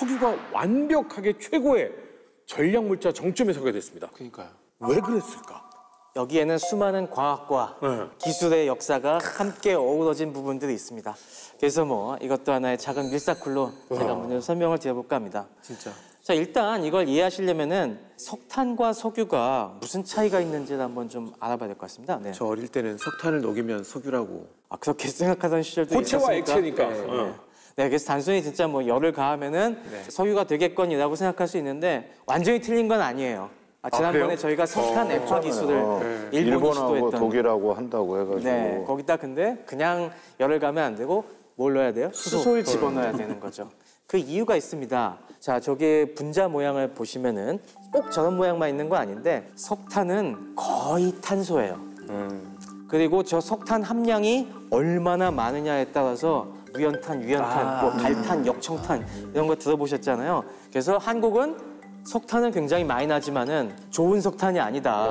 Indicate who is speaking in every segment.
Speaker 1: 석유가 완벽하게 최고의 전략 물자 정점에 서게 됐습니다.
Speaker 2: 그러니까요.
Speaker 1: 왜 그랬을까?
Speaker 3: 여기에는 수많은 과학과 기술의 역사가 함께 어우러진 부분들이 있습니다. 그래서 뭐 이것도 하나의 작은 밀사쿨로 제가 먼저 설명을 드려볼까 합니다.
Speaker 2: 진짜.
Speaker 3: 자, 일단 이걸 이해하시려면은 석탄과 석유가 무슨 차이가 있는지를 한번 좀 알아봐야 될 것 같습니다. 네.
Speaker 2: 저 어릴 때는 석탄을 녹이면 석유라고.
Speaker 3: 아, 그렇게 생각하던 시절도
Speaker 1: 고체와
Speaker 3: 있었으니까.
Speaker 1: 액체니까.
Speaker 3: 네, 그래서 단순히 진짜 뭐 열을 가하면은 석유가 되겠거니라고 생각할 수 있는데 완전히 틀린 건 아니에요. 지난번에 저희가 석탄 액화 기술을 일본이 시도했던.
Speaker 4: 독일하고 한다고 해가지고.
Speaker 3: 네, 거기다 근데 그냥 열을 가면 안 되고 뭘 넣어야 돼요? 수소를 집어넣어야 되는 거죠. 그 이유가 있습니다. 자, 저기 분자 모양을 보시면은 꼭 저런 모양만 있는 거 아닌데 석탄은 거의 탄소예요. 그리고 저 석탄 함량이 얼마나 많으냐에 따라서 무연탄, 유연탄, 뭐 갈탄, 역청탄 이런 거 들어보셨잖아요. 그래서 한국은 석탄은 굉장히 많이 나지만은 좋은 석탄이 아니다.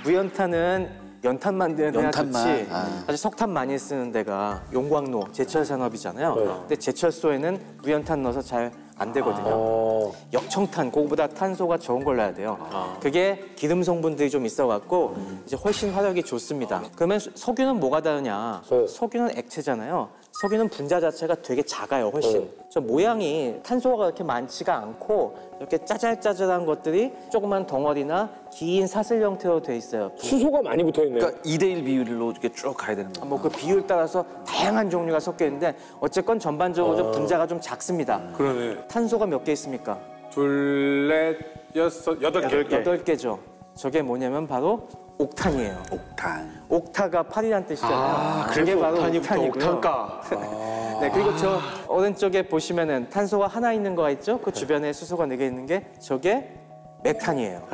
Speaker 3: 무연탄은 연탄 만드는 데가 좋지. 사실 석탄 많이 쓰는 데가 용광로, 제철 산업이잖아요. 근데 제철소에는 무연탄 넣어서 잘 안 되거든요. 역청탄, 그거보다 탄소가 적은 걸 넣어야 돼요. 그게 기름 성분들이 좀 있어갖고 이제 훨씬 화력이 좋습니다. 그러면 석유는 뭐가 다르냐? 석유는 액체잖아요. 석유는 분자 자체가 되게 작아요, 훨씬. 저 모양이 탄소가 그렇게 많지가 않고 이렇게 짜잘짜잘한 것들이 조그만 덩어리나 긴 사슬 형태로 돼 있어요.
Speaker 1: 수소가 많이 붙어있네요.
Speaker 2: 그러니까 2대1 비율로 이렇게 쭉 가야 되는 거예요.
Speaker 3: 뭐 그 비율 따라서 다양한 종류가 섞여 있는데 어쨌건 전반적으로 좀 분자가 좀 작습니다.
Speaker 1: 그러네.
Speaker 3: 탄소가 몇 개 있습니까?
Speaker 1: 둘, 넷, 여섯, 여덟 개.
Speaker 3: 8개죠. 저게 뭐냐면 바로 옥탄이에요.
Speaker 4: 옥탄.
Speaker 3: 옥타가 8이란 뜻이잖아요. 그게 바로 옥탄이고요.
Speaker 2: 옥탄가.
Speaker 3: 네, 그리고 저 오른쪽에 보시면은 탄소가 하나 있는 거가 있죠? 그 주변에 수소가 4개 있는 게 저게 메탄이에요.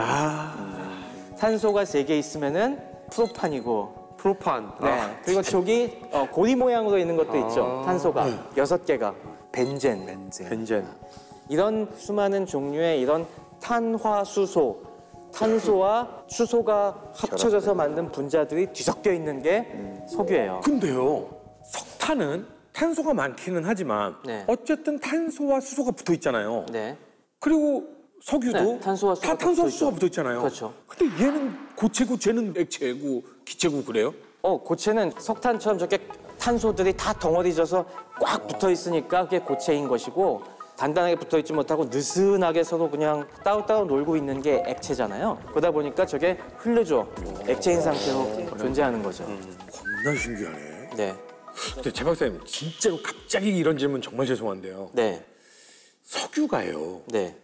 Speaker 3: 탄소가 3개 있으면은 프로판이고.
Speaker 2: 프로판.
Speaker 3: 네. 그리고 저기 고리 모양으로 있는 것도 있죠. 탄소가 6개가 벤젠.
Speaker 2: 벤젠.
Speaker 3: 이런 수많은 종류의 이런 탄화수소, 탄소와 수소가 합쳐져서 만든 분자들이 뒤섞여 있는 게 석유예요.
Speaker 1: 근데요, 석탄은 탄소가 많기는 하지만
Speaker 3: 네.
Speaker 1: 어쨌든 탄소와 수소가 붙어 있잖아요.
Speaker 3: 네.
Speaker 1: 그리고 석유도
Speaker 3: 네, 탄소와 수소가
Speaker 1: 탄소와
Speaker 3: 붙어
Speaker 1: 수소가
Speaker 3: 있죠.
Speaker 1: 붙어 있잖아요.
Speaker 3: 그렇죠.
Speaker 1: 근데 얘는 고체고 쟤는 액체고 기체고 그래요?
Speaker 3: 고체는 석탄처럼 저렇게 탄소들이 다 덩어리져서 꽉 붙어 있으니까 그게 고체인 것이고 단단하게 붙어 있지 못하고 느슨하게 서로 그냥 따로따로 놀고 있는 게 액체잖아요. 그러다 보니까 저게 흐르죠. 액체인 상태로 존재하는 거죠.
Speaker 1: 겁나 신기하네.
Speaker 3: 네.
Speaker 1: 근데 제 박사님, 진짜로 갑자기 이런 질문 정말 죄송한데요.
Speaker 3: 네.
Speaker 1: 석유가요.
Speaker 3: 네.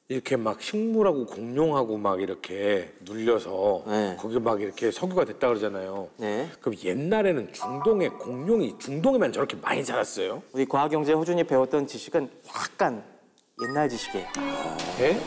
Speaker 1: 이렇게 막 식물하고 공룡하고 막 이렇게 눌려서
Speaker 3: 네.
Speaker 1: 거기 막 이렇게 석유가 됐다 그러잖아요.
Speaker 3: 네.
Speaker 1: 그럼 옛날에는 중동에 공룡이 중동에만 저렇게 많이 자랐어요?
Speaker 3: 우리 과학경제 호준이 배웠던 지식은 약간 옛날 지식이에요.
Speaker 1: 네?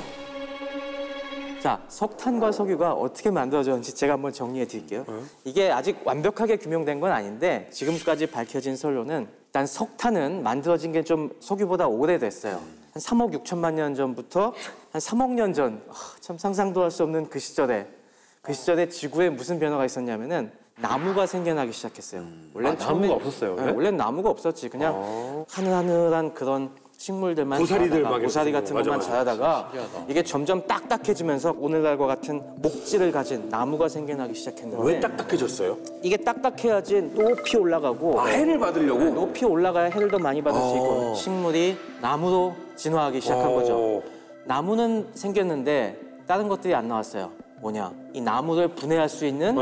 Speaker 3: 자, 석탄과 석유가 어떻게 만들어졌는지 제가 한번 정리해 드릴게요. 이게 아직 완벽하게 규명된 건 아닌데 지금까지 밝혀진 설로는 일단 석탄은 만들어진 게 좀 석유보다 오래됐어요. 한 3억 6천만 년 전부터 한 3억 년 전, 참 상상도 할 수 없는 그 시절에 지구에 무슨 변화가 있었냐면은 나무가 생겨나기 시작했어요. 원래는
Speaker 2: 나무가 없었어요, 원래?
Speaker 3: 원래는 나무가 없었지. 그냥 하늘하늘한 그런 식물들만
Speaker 1: 고사리들
Speaker 3: 자라다가,
Speaker 1: 막
Speaker 3: 고사리
Speaker 1: 이렇게
Speaker 3: 같은
Speaker 1: 맞아,
Speaker 3: 것만
Speaker 1: 맞아.
Speaker 3: 자라다가 이게 점점 딱딱해지면서 오늘날과 같은 목질을 가진 나무가 생겨나기 시작했는데
Speaker 1: 왜 딱딱해졌어요?
Speaker 3: 이게 딱딱해야지 높이 올라가고
Speaker 1: 해를 받으려고?
Speaker 3: 높이 올라가야 해를 더 많이 받을 수 있고 식물이 나무로 진화하기 시작한 거죠. 나무는 생겼는데 다른 것들이 안 나왔어요. 뭐냐? 이 나무를 분해할 수 있는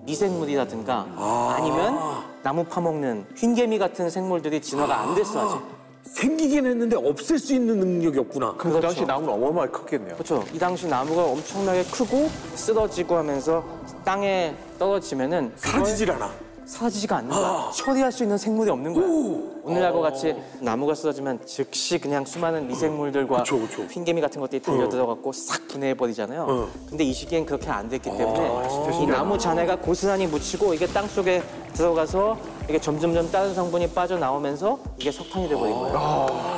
Speaker 3: 미생물이라든가 아니면 나무 파먹는 휜개미 같은 생물들이 진화가 안 됐어 아직.
Speaker 1: 생기긴 했는데 없앨 수 있는 능력이 없구나.
Speaker 2: 그 당시 나무는 어마어마하게 컸겠네요.
Speaker 3: 그렇죠. 이 당시 나무가 엄청나게 크고 쓰러지고 하면서 땅에 떨어지면은
Speaker 1: 사라지질 않아.
Speaker 3: 사라지지가 않는 거야. 처리할 수 있는 생물이 없는 거야. 오늘날과 같이 나무가 쓰러지면 즉시 그냥 수많은 미생물들과
Speaker 1: 그쵸, 그쵸.
Speaker 3: 핑계미 같은 것들이 달려들어갖고 싹 분해해버리잖아요. 근데 이 시기엔 그렇게 안 됐기 때문에 이 나무 잔해가 고스란히 묻히고 이게 땅속에 들어가서 이게 점점점 다른 성분이 빠져나오면서 이게 석탄이 돼버린 거예요.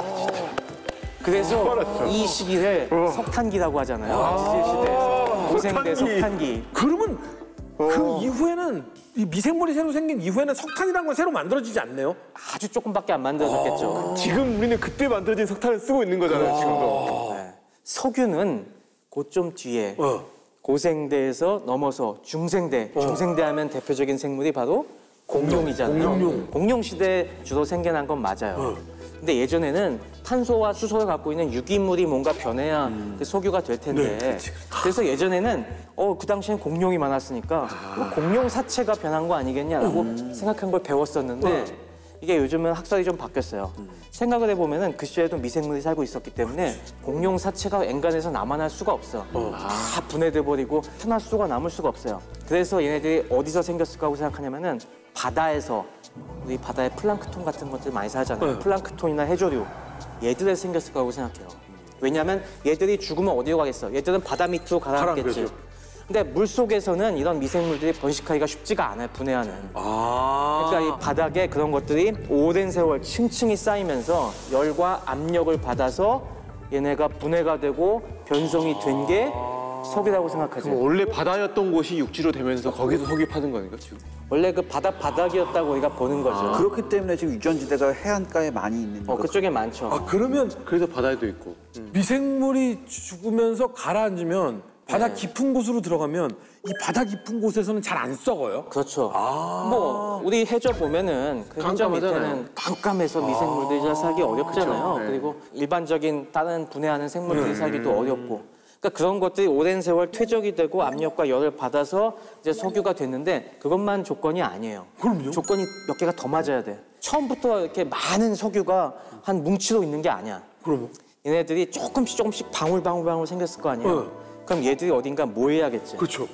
Speaker 3: 그래서 이 시기를 석탄기라고 하잖아요. 지질시대에서. 고생대 석탄기.
Speaker 1: 그러면 그 이후에는 이 미생물이 새로 생긴 이후에는 석탄이라는 건 새로 만들어지지 않네요.
Speaker 3: 아주 조금밖에 안 만들어졌겠죠.
Speaker 2: 지금 우리는 그때 만들어진 석탄을 쓰고 있는 거잖아요, 지금도.
Speaker 3: 네. 석유는 그 좀 뒤에 고생대에서 넘어서 중생대, 중생대 하면 대표적인 생물이 바로 공룡이잖아요. 공룡 시대에 주로 생겨난 건 맞아요. 근데 예전에는 탄소와 수소를 갖고 있는 유기물이 뭔가 변해야 그 석유가 될 텐데 그래서 예전에는 그 당시엔 공룡이 많았으니까 공룡 사체가 변한 거 아니겠냐라고 생각한 걸 배웠었는데 이게 요즘은 학설이 좀 바뀌었어요. 생각을 해보면은 그 시절에도 미생물이 살고 있었기 때문에 공룡 사체가 엔간에서 남아날 수가 없어. 다 분해돼 버리고 탄화수소가 남을 수가 없어요. 그래서 얘네들이 어디서 생겼을까 하고 생각하냐면은 바다에서 우리 바다에 플랑크톤 같은 것들 많이 살잖아요. 플랑크톤이나 해조류 얘들에 생겼을 거라고 생각해요. 왜냐하면 얘들이 죽으면 어디로 가겠어? 얘들은 바다 밑으로 가라앉겠지. 근데 물 속에서는 이런 미생물들이 번식하기가 쉽지가 않아요. 분해하는. 그러니까 이 바닥에 그런 것들이 오랜 세월 층층이 쌓이면서 열과 압력을 받아서 얘네가 분해가 되고 변성이 된 게 석이라고 생각하죠.
Speaker 2: 그럼 원래 바다였던 곳이 육지로 되면서 거기서 석유 파는 거니까 지금.
Speaker 3: 원래 그 바닥이었다고 우리가 보는 거죠.
Speaker 4: 그렇기 때문에 지금 유전지대가 해안가에 많이 있는 거죠.
Speaker 3: 그쪽에 많죠.
Speaker 1: 그러면
Speaker 2: 그래서 바다에도 있고.
Speaker 1: 미생물이 죽으면서 가라앉으면 바다 깊은 곳으로 들어가면 이 바다 깊은 곳에서는 잘 안 썩어요?
Speaker 3: 그렇죠. 뭐 우리 해저 보면은 그 해저 밑에는 깜깜해서 미생물들이 잘 살기 어렵잖아요.
Speaker 2: 그렇죠.
Speaker 3: 그리고 일반적인 다른 분해하는 생물들이 살기도 어렵고. 그러니까 그런 것들이 오랜 세월 퇴적이 되고 압력과 열을 받아서 이제 석유가 됐는데 그것만 조건이 아니에요.
Speaker 1: 그럼요?
Speaker 3: 조건이 몇 개가 더 맞아야 돼. 처음부터 이렇게 많은 석유가 한 뭉치로 있는 게 아니야.
Speaker 1: 그럼요?
Speaker 3: 얘네들이 조금씩 방울 생겼을 거 아니에요. 그럼 얘들이 어딘가 모여야겠지.
Speaker 1: 그렇죠.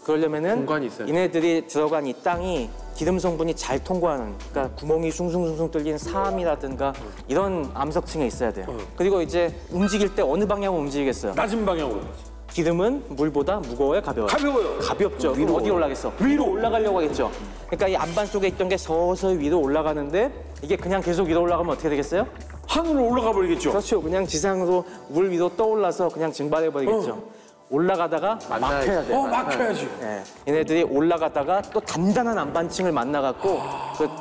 Speaker 3: 그러려면은
Speaker 2: 공간이 있어야 돼.
Speaker 3: 얘네들이 들어간 이 땅이 기름 성분이 잘 통과하는, 그러니까 구멍이 숭숭숭숭 뚫린 사암이라든가 이런 암석층에 있어야 돼요. 그리고 이제 움직일 때 어느 방향으로 움직이겠어요?
Speaker 1: 낮은 방향으로.
Speaker 3: 기름은 물보다 무거워요, 가벼워요?
Speaker 1: 가벼워요.
Speaker 3: 가볍죠. 위로 어디로 올라가겠어? 위로 올라가려고 하겠죠. 그러니까 이 안반 속에 있던 게 서서히 위로 올라가는데 이게 그냥 계속 위로 올라가면 어떻게 되겠어요?
Speaker 1: 하늘로 올라가 버리겠죠.
Speaker 3: 그렇죠. 그냥 지상으로 물 위로 떠올라서 그냥 증발해 버리겠죠. 올라가다가 막혀야 돼요.
Speaker 1: 막혀야지.
Speaker 3: 네. 얘네들이 올라가다가 또 단단한 안반층을 만나갖고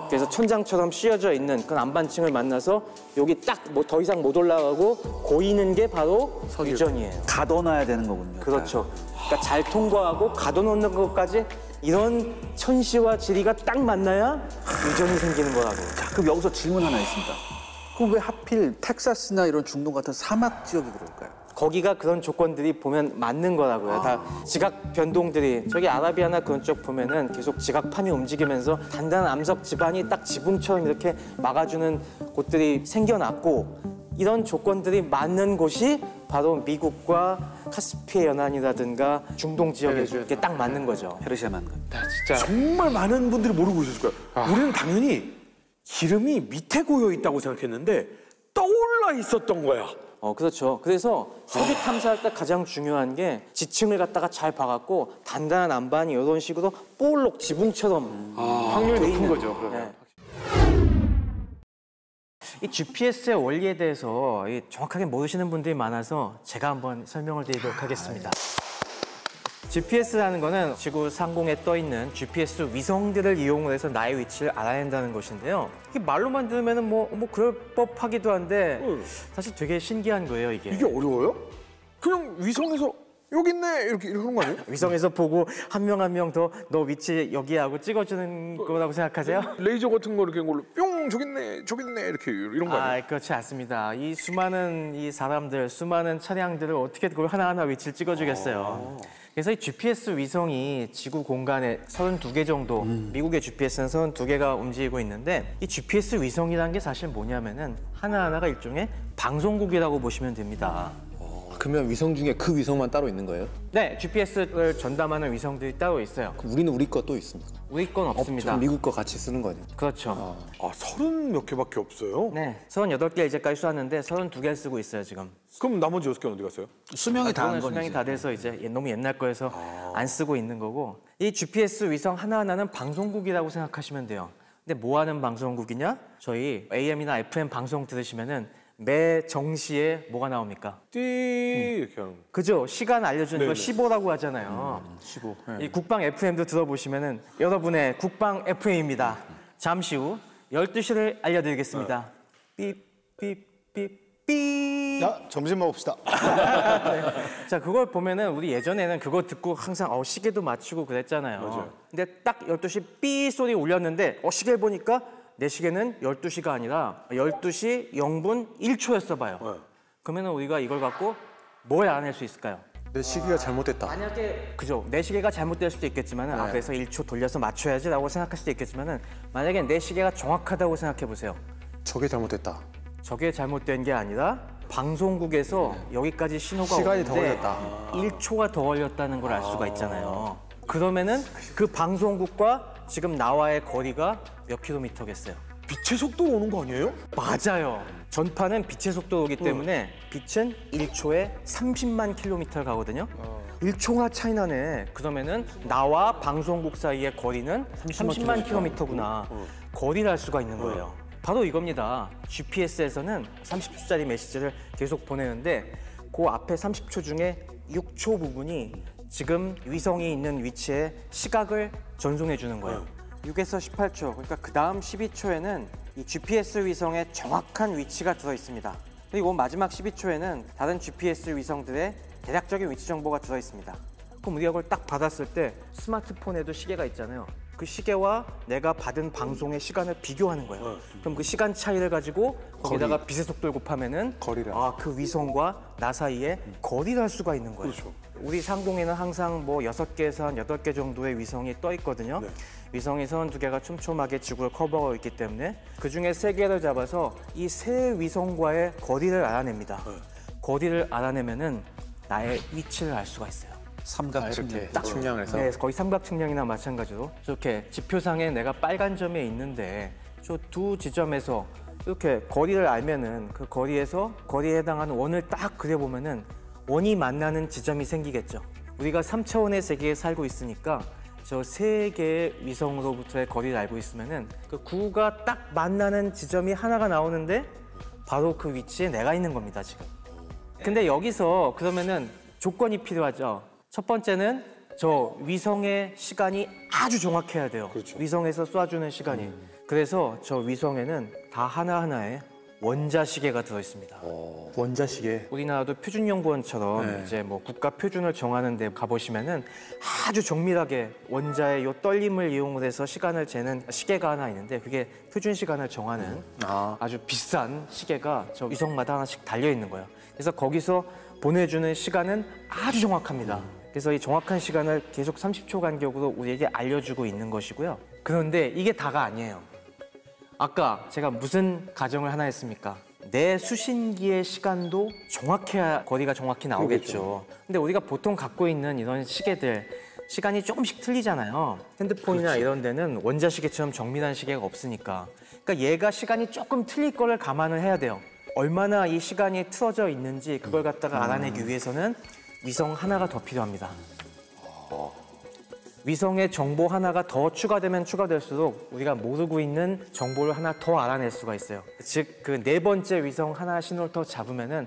Speaker 3: 그래서 천장처럼 씌어져 있는 그 안반층을 만나서 여기 딱 뭐 더 이상 못 올라가고 고이는 게 바로 유전이에요.
Speaker 4: 가둬놔야 되는 거군요.
Speaker 3: 그렇죠. 그러니까 잘 통과하고 가둬놓는 것까지 이런 천시와 지리가 딱 만나야 유전이 생기는 거라고.
Speaker 4: 자, 그럼 여기서 질문 하나 있습니다. 그럼 왜 하필 텍사스나 이런 중동 같은 사막 지역이 그럴까요?
Speaker 3: 거기가 그런 조건들이 보면 맞는 거라고요. 다 지각 변동들이 저기 아라비아나 그런 쪽 보면은 계속 지각판이 움직이면서 단단한 암석 지반이 딱 지붕처럼 이렇게 막아주는 곳들이 생겨났고 이런 조건들이 맞는 곳이 바로 미국과 카스피해 연안이라든가 중동 지역에 이렇게 딱 맞는 거죠.
Speaker 4: 페르시아만.
Speaker 2: 진짜.
Speaker 1: 정말 많은 분들이 모르고 있을 거예요. 우리는 당연히 기름이 밑에 고여 있다고 생각했는데 떠올라 있었던 거야.
Speaker 3: 그렇죠. 그래서 석유 탐사할 때 가장 중요한 게 지층을 갖다가 잘 봐갖고 단단한 안반이 이런 식으로 볼록 지붕처럼
Speaker 2: 확률이 높은 거죠, 그러면.
Speaker 3: 이 GPS의 원리에 대해서 정확하게 모르시는 분들이 많아서 제가 한번 설명을 드리도록 하겠습니다. GPS라는 거는 지구 상공에 떠 있는 GPS 위성들을 이용을 해서 나의 위치를 알아낸다는 것인데요. 이게 말로만 들으면 뭐 그럴 법하기도 한데 사실 되게 신기한 거예요, 이게.
Speaker 1: 이게 어려워요? 그냥 위성에서 여기 있네 이렇게 하는 거 아니에요?
Speaker 3: 위성에서 보고 한 명 한 명 더 너 위치 여기 하고 찍어주는 거라고 생각하세요?
Speaker 1: 레이저 같은 거 이렇게 걸로 뿅 저기 있네 이렇게 이런 거 아니에요?
Speaker 3: 그렇지 않습니다. 이 수많은 이 사람들, 수많은 차량들을 어떻게 그걸 하나하나 위치를 찍어주겠어요. 그래서 이 GPS 위성이 지구 공간에 32개 정도, 미국의 GPS는 32개가 움직이고 있는데 이 GPS 위성이라는 게 사실 뭐냐면은 하나하나가 일종의 방송국이라고 보시면 됩니다.
Speaker 2: 그러면 위성 중에 그 위성만 따로 있는 거예요?
Speaker 3: 네, GPS를 전담하는 위성들이 따로 있어요.
Speaker 2: 그럼 우리는 우리 거 또 있습니까?
Speaker 3: 우리 건 없습니다.
Speaker 2: 미국 거 같이 쓰는 거 아니에요?
Speaker 3: 그렇죠.
Speaker 1: 30 몇 개밖에 없어요?
Speaker 3: 네, 38개 이제까지 쏘았는데 32개를 쓰고 있어요, 지금.
Speaker 1: 그럼 나머지 6개 어디 갔어요?
Speaker 4: 수명이 다한
Speaker 3: 그거는 수명이
Speaker 4: 거지.
Speaker 3: 다 돼서 이제 너무 옛날 거여서 안 쓰고 있는 거고 이 GPS 위성 하나하나는 방송국이라고 생각하시면 돼요. 근데 뭐 하는 방송국이냐? 저희 AM이나 FM 방송 들으시면은 매 정시에 뭐가 나옵니까?
Speaker 1: 띠 이렇게 하는 거.
Speaker 3: 그죠? 시간 알려주는 거
Speaker 1: 네네.
Speaker 3: 15라고 하잖아요.
Speaker 4: 15.
Speaker 3: 이 국방 FM도 들어보시면은 여러분의 국방 FM입니다. 잠시 후 12시를 알려드리겠습니다. 삐삐삐삐.
Speaker 5: 자, 점심 먹읍시다.
Speaker 3: 자, 그걸 보면은 우리 예전에는 그거 듣고 항상 시계도 맞추고 그랬잖아요.
Speaker 1: 맞아요.
Speaker 3: 근데 딱 12시 삐 소리 울렸는데 시계를 보니까 내 시계는 12시가 아니라 12시 0분 1초였어 봐요.
Speaker 1: 네.
Speaker 3: 그러면은 우리가 이걸 갖고 뭘 알아낼 수 있을까요?
Speaker 2: 내 시기가 잘못됐다.
Speaker 3: 만약에 그죠, 내 시계가 잘못될 수도 있겠지만은 아 그래서 1초 돌려서 맞춰야지라고 생각할 수도 있겠지만은 만약에 내 시계가 정확하다고 생각해 보세요.
Speaker 2: 저게 잘못됐다.
Speaker 3: 저게 잘못된 게 아니라 방송국에서 여기까지 신호가
Speaker 2: 시간이 더
Speaker 3: 오는데
Speaker 2: 걸렸다.
Speaker 3: 1초가 더 걸렸다는 걸 알 수가 있잖아요. 그러면은 그 방송국과 지금 나와의 거리가 몇 킬로미터겠어요?
Speaker 1: 빛의 속도로 오는 거 아니에요?
Speaker 3: 맞아요. 전파는 빛의 속도이기 때문에 빛은 1초에 30만 킬로미터를 가거든요. 1초가 차이 나네. 그러면은 나와 방송국 사이의 거리는 30만 킬로미터구나. 거리를 알 수가 있는 거예요. 바로 이겁니다. GPS에서는 30초짜리 메시지를 계속 보내는데 그 앞에 30초 중에 6초 부분이 지금 위성이 있는 위치에 시각을 전송해 주는 거예요. 6에서 18초, 그러니까 그 다음 12초에는 이 GPS 위성의 정확한 위치가 들어 있습니다. 그리고 마지막 12초에는 다른 GPS 위성들의 대략적인 위치 정보가 들어 있습니다. 그럼 우리가 그걸 딱 받았을 때 스마트폰에도 시계가 있잖아요. 그 시계와 내가 받은 방송의 시간을 비교하는 거예요. 그럼 그 시간 차이를 가지고 거기다가 빛의 속도를 곱하면은
Speaker 2: 거리를
Speaker 3: 그 위성과 나 사이에 거리를 할 수가 있는 거예요.
Speaker 1: 그렇죠.
Speaker 3: 우리 상공에는 항상 뭐 6개에서 한 8개 정도의 위성이 떠 있거든요.
Speaker 1: 네.
Speaker 3: 위성에서 한 2개가 촘촘하게 지구를 커버하고 있기 때문에 그중에 3개를 잡아서 이 세 위성과의 거리를 알아냅니다. 거리를 알아내면은 나의 위치를 알 수가 있어요.
Speaker 4: 삼각 측량.
Speaker 2: 이렇게 측량을 해서.
Speaker 3: 네, 거의 삼각측량이나 마찬가지로 이렇게 지표상에 내가 빨간 점에 있는데 저 두 지점에서 이렇게 거리를 알면은 그 거리에서 거리에 해당하는 원을 딱 그려보면은 원이 만나는 지점이 생기겠죠. 우리가 3차원의 세계에 살고 있으니까 저 3개의 위성으로부터의 거리를 알고 있으면은 그 구가 딱 만나는 지점이 하나가 나오는데 바로 그 위치에 내가 있는 겁니다, 지금. 근데 여기서 그러면은 조건이 필요하죠. 첫 번째는 저 위성의 시간이 아주 정확해야 돼요.
Speaker 1: 그렇죠.
Speaker 3: 위성에서 쏴주는 시간이. 그래서 저 위성에는 다 하나하나에 원자시계가 들어있습니다.
Speaker 2: 원자시계.
Speaker 3: 우리나라도 표준연구원처럼
Speaker 2: 네.
Speaker 3: 이제 뭐 국가 표준을 정하는 데 가보시면은 아주 정밀하게 원자의 요 떨림을 이용을 해서 시간을 재는 시계가 하나 있는데 그게 표준 시간을 정하는 아주 비싼 시계가 저 위성마다 하나씩 달려 있는 거예요. 그래서 거기서 보내주는 시간은 아주 정확합니다. 그래서 이 정확한 시간을 계속 30초 간격으로 우리에게 알려주고 있는 것이고요. 그런데 이게 다가 아니에요. 아까 제가 무슨 가정을 하나 했습니까? 내 수신기의 시간도 정확해야 거리가 정확히 나오겠죠. 근데 우리가 보통 갖고 있는 이런 시계들 시간이 조금씩 틀리잖아요. 핸드폰이나 이런 데는 원자시계처럼 정밀한 시계가 없으니까. 그러니까 얘가 시간이 조금 틀릴 거를 감안을 해야 돼요. 얼마나 이 시간이 틀어져 있는지 그걸 갖다가 알아내기 위해서는 위성 하나가 더 필요합니다. 위성의 정보 하나가 더 추가되면 추가될수록 우리가 모르고 있는 정보를 하나 더 알아낼 수가 있어요. 즉, 그 4번째 위성 하나 신호를 더 잡으면은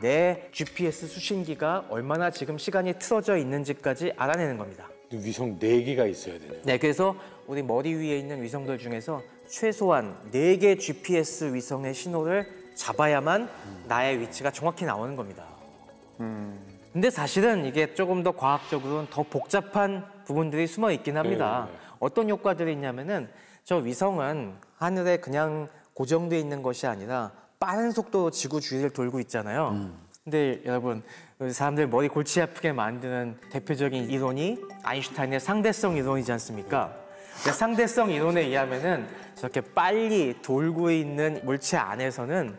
Speaker 3: 내 GPS 수신기가 얼마나 지금 시간이 틀어져 있는지까지 알아내는 겁니다.
Speaker 1: 위성 4개가 있어야 되네요.
Speaker 3: 네, 그래서 우리 머리 위에 있는 위성들 중에서 최소한 4개 GPS 위성의 신호를 잡아야만 나의 위치가 정확히 나오는 겁니다. 근데 사실은 이게 조금 더 과학적으로는 더 복잡한 부분들이 숨어 있긴 합니다. 어떤 효과들이 있냐면은 저 위성은 하늘에 그냥 고정돼 있는 것이 아니라 빠른 속도로 지구 주위를 돌고 있잖아요. 근데 여러분, 사람들 머리 골치 아프게 만드는 대표적인 이론이 아인슈타인의 상대성 이론이지 않습니까? 근데 상대성 이론에 의하면은 저렇게 빨리 돌고 있는 물체 안에서는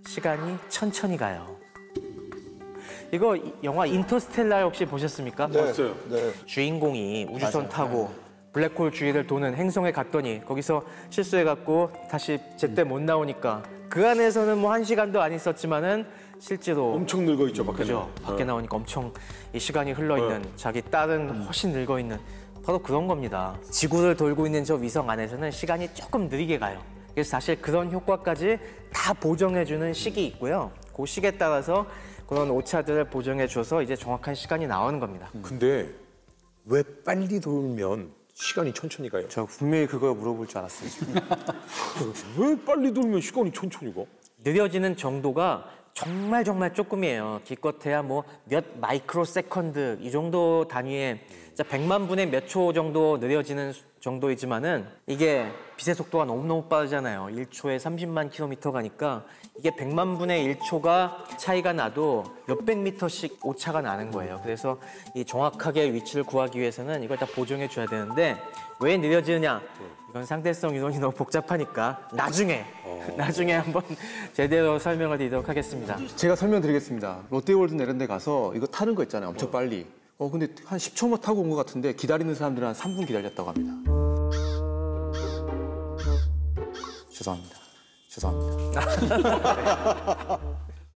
Speaker 3: 시간이 천천히 가요. 이거 영화 인터스텔라 혹시 보셨습니까?
Speaker 1: 봤어요.
Speaker 5: 네.
Speaker 3: 주인공이 우주선 타고 블랙홀 주위를 도는 행성에 갔더니 거기서 실수해갖고 다시 제때 못 나오니까 그 안에서는 뭐 1시간도 안 있었지만은 실제로
Speaker 1: 엄청 늙어 있죠, 밖에.
Speaker 3: 그죠? 밖에 나오니까 엄청 이 시간이 흘러있는 자기 딸은 훨씬 늙어있는 바로 그런 겁니다. 지구를 돌고 있는 저 위성 안에서는 시간이 조금 느리게 가요. 그래서 사실 그런 효과까지 다 보정해주는 식이 있고요. 그 식에 따라서 그런 오차들을 보정해줘서 이제 정확한 시간이 나오는 겁니다.
Speaker 1: 근데 왜 빨리 돌면 시간이 천천히 가요?
Speaker 2: 저 분명히 그걸 물어볼 줄 알았어요. 지금.
Speaker 1: 왜 빨리 돌면 시간이 천천히 가?
Speaker 3: 느려지는 정도가 정말 조금이에요. 기껏해야 뭐 몇 마이크로 세컨드 이 정도 단위의 100만 분의 몇 초 정도 느려지는 정도이지만은 이게 빛의 속도가 너무너무 빠르잖아요. 1초에 30만 킬로미터 가니까 이게 100만 분의 1초가 차이가 나도 몇백 미터씩 오차가 나는 거예요. 그래서 이 정확하게 위치를 구하기 위해서는 이걸 다 보정해 줘야 되는데 왜 느려지느냐? 이건 상대성 이론이 너무 복잡하니까 나중에 한번 제대로 설명을 드리도록 하겠습니다.
Speaker 2: 제가 설명드리겠습니다. 롯데월드 이런 데 가서 이거 타는 거 있잖아요. 엄청 빨리. 근데 한 10초만 타고 온 것 같은데 기다리는 사람들은 한 3분 기다렸다고 합니다. 죄송합니다.